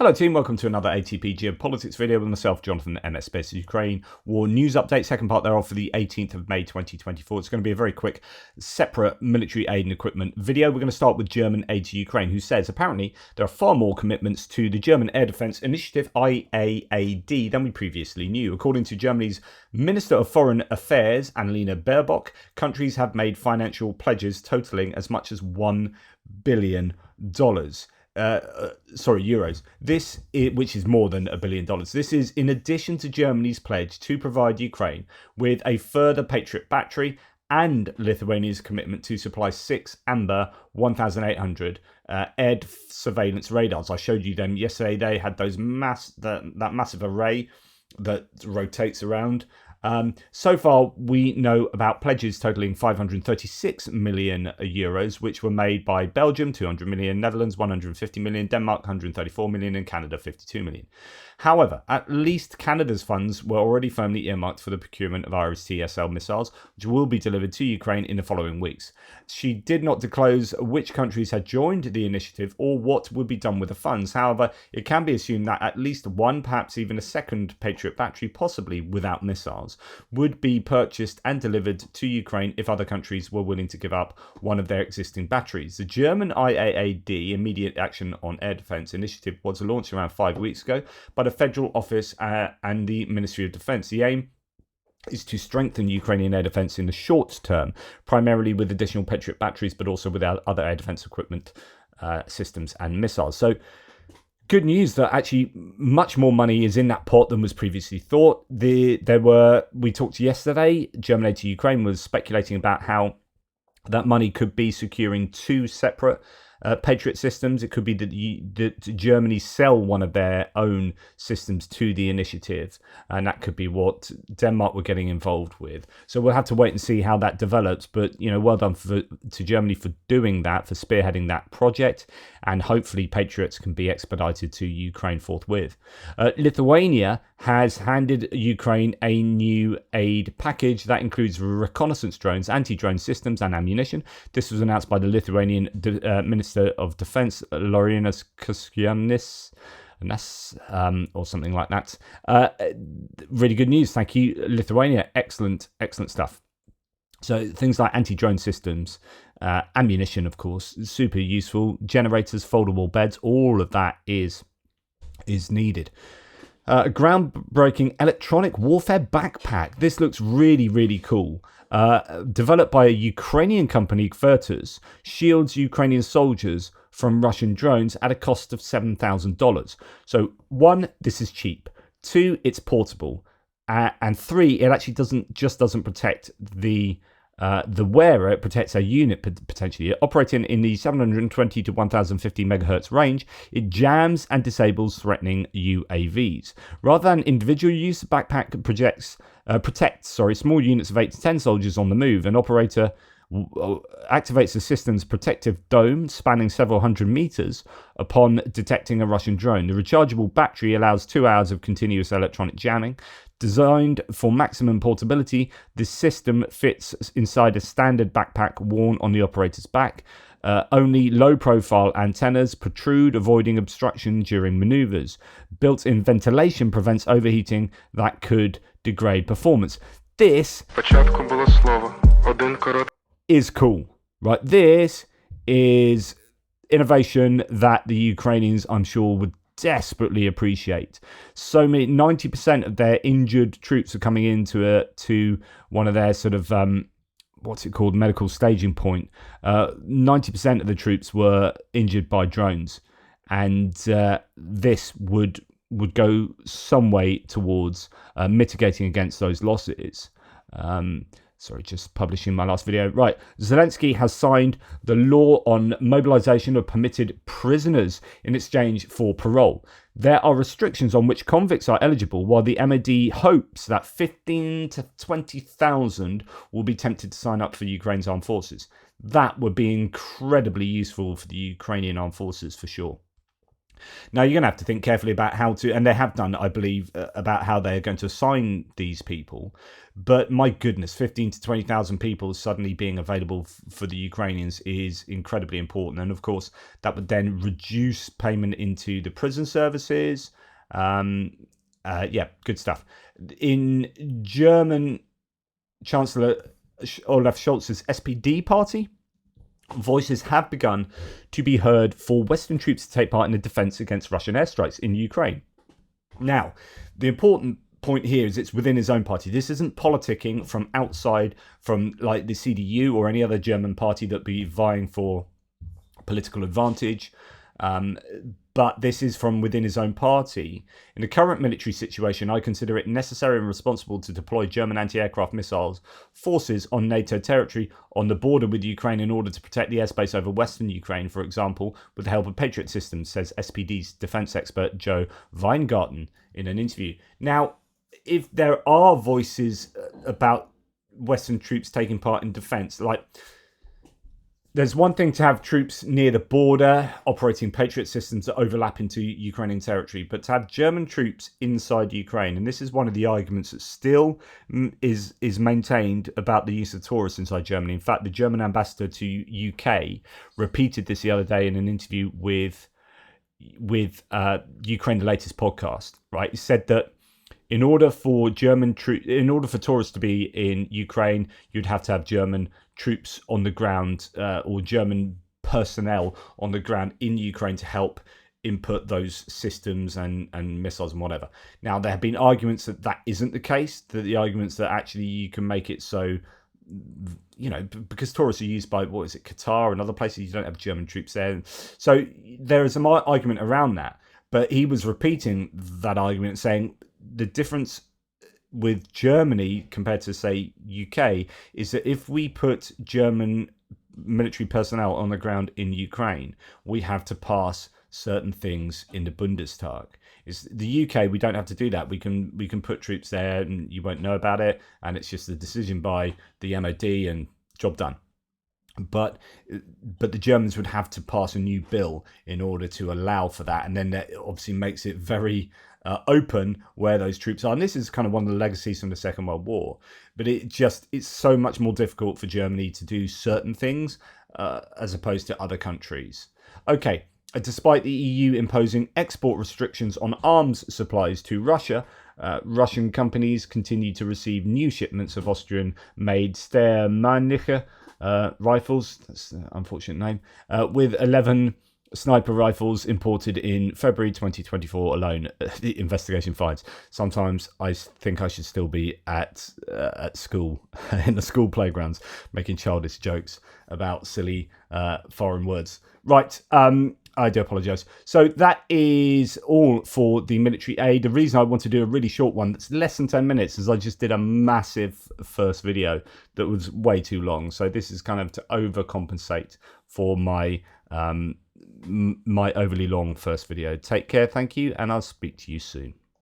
Hello team, welcome to another ATP Geopolitics video with myself, Jonathan, MS Space Ukraine War News Update, second part thereof for the 18th of May 2024. It's going to be a very quick, separate military aid and equipment video. We're going to start with German aid to Ukraine, who says apparently there are far more commitments to the German Air Defence Initiative, IAAD, than we previously knew. According to Germany's Minister of Foreign Affairs, Annalena Baerbock, countries have made financial pledges totaling as much as $1 billion. Euros. Which is more than $1 billion. This is in addition to Germany's pledge to provide Ukraine with a further Patriot battery and Lithuania's commitment to supply 6 Amber 1800 air surveillance radars. I showed you them yesterday. They had those that massive array that rotates around. So far, we know about pledges totaling 536 million euros, which were made by Belgium, 200 million, Netherlands, 150 million, Denmark, 134 million, and Canada, 52 million. However, at least Canada's funds were already firmly earmarked for the procurement of IRIS-T-SL missiles, which will be delivered to Ukraine in the following weeks. She did not disclose which countries had joined the initiative or what would be done with the funds. However, it can be assumed that at least one, perhaps even a second Patriot battery, possibly without missiles, would be purchased and delivered to Ukraine if other countries were willing to give up one of their existing batteries. The German IAAD, Immediate Action on Air Defence Initiative, was launched around 5 weeks ago by the Federal Office and the Ministry of Defence. The aim is to strengthen Ukrainian air defence in the short term, primarily with additional Patriot batteries, but also with other air defence equipment systems and missiles. So good news that actually much more money is in that pot than was previously thought. We talked yesterday, German aid to Ukraine was speculating about how that money could be securing 2 separate Patriot systems. It could be that Germany sell one of their own systems to the initiative, and that could be what Denmark were getting involved with. So we'll have to wait and see how that develops. But well done to Germany for doing that, for spearheading that project, and hopefully Patriots can be expedited to Ukraine forthwith. Lithuania has handed Ukraine a new aid package that includes reconnaissance drones, anti-drone systems, and ammunition. This was announced by the Lithuanian Minister of Defense, Laurynas Kasčianis, or something like that. Really good news. Thank you, Lithuania. Excellent stuff. So things like anti-drone systems, ammunition, of course, super useful. Generators, foldable beds, all of that is needed. A groundbreaking electronic warfare backpack. This looks really, really cool. Developed by a Ukrainian company, Vertus, shields Ukrainian soldiers from Russian drones at a cost of $7,000. So 1, this is cheap. 2, it's portable. And 3, it actually doesn't protect the wearer. It protects a unit potentially. Operating in the 720 to 1050 megahertz range, it jams and disables threatening UAVs. Rather than individual use, the backpack protects small units of 8 to 10 soldiers on the move. An operator activates the system's protective dome spanning several hundred meters upon detecting a Russian drone. The rechargeable battery allows 2 hours of continuous electronic jamming. Designed for maximum portability, this system fits inside a standard backpack worn on the operator's back. Only low-profile antennas protrude, avoiding obstruction during maneuvers. Built-in ventilation prevents overheating that could degrade performance. This is cool, right? This is innovation that the Ukrainians, I'm sure, would desperately appreciate. So 90% of their injured troops are coming into to one of their sort of medical staging point. 90% of the troops were injured by drones, and this would go some way towards mitigating against those losses. Just publishing my last video. Right, Zelensky has signed the law on mobilization of permitted prisoners in exchange for parole. There are restrictions on which convicts are eligible, while the MOD hopes that 15 to 20,000 will be tempted to sign up for Ukraine's armed forces. That would be incredibly useful for the Ukrainian armed forces, for sure. Now, you're going to have to think carefully about how to, and they have done, I believe, about how they're going to assign these people. But my goodness, 15 to 20,000 people suddenly being available for the Ukrainians is incredibly important. And of course, that would then reduce payment into the prison services. Yeah, good stuff. In German Chancellor Olaf Scholz's SPD party, voices have begun to be heard for Western troops to take part in the defense against Russian airstrikes in Ukraine. Now, the important point here is it's within his own party. This isn't politicking from outside, from like the CDU or any other German party that be vying for political advantage. But this is from within his own party. In the current military situation, I consider it necessary and responsible to deploy German anti-aircraft missiles forces on NATO territory on the border with Ukraine in order to protect the airspace over Western Ukraine, for example, with the help of Patriot systems, says SPD's defense expert Joe Weingarten in an interview. Now, if there are voices about Western troops taking part in defense, like, there's one thing to have troops near the border operating Patriot systems that overlap into Ukrainian territory, but to have German troops inside Ukraine, and this is one of the arguments that still is maintained about the use of tourists inside Germany. In fact, the German ambassador to UK repeated this the other day in an interview with Ukraine the Latest podcast. Right, he said that in order for tourists to be in Ukraine, you'd have to have German troops on the ground or German personnel on the ground in Ukraine to help input those systems and missiles and whatever. Now, there have been arguments that isn't the case, that the arguments that actually you can make it so, because tourists are used by, Qatar and other places, you don't have German troops there. So there is an argument around that. But he was repeating that argument, saying the difference with Germany compared to, say, UK is that if we put German military personnel on the ground in Ukraine, we have to pass certain things in the Bundestag. It's the UK, we don't have to do that. We can put troops there and you won't know about it, and it's just a decision by the MOD and job done. But the Germans would have to pass a new bill in order to allow for that, and then that obviously makes it very open where those troops are. And this is kind of one of the legacies from the Second World War. But it's so much more difficult for Germany to do certain things as opposed to other countries. Okay, despite the EU imposing export restrictions on arms supplies to Russia, Russian companies continue to receive new shipments of Austrian-made Steyr rifles, that's an unfortunate name, with 11 sniper rifles imported in February 2024 alone, the investigation finds. Sometimes I think I should still be at school, in the school playgrounds, making childish jokes about silly foreign words. Right, I do apologise. So that is all for the military aid. The reason I want to do a really short one that's less than 10 minutes is I just did a massive first video that was way too long. So this is kind of to overcompensate for my my overly long first video. Take care, thank you, and I'll speak to you soon.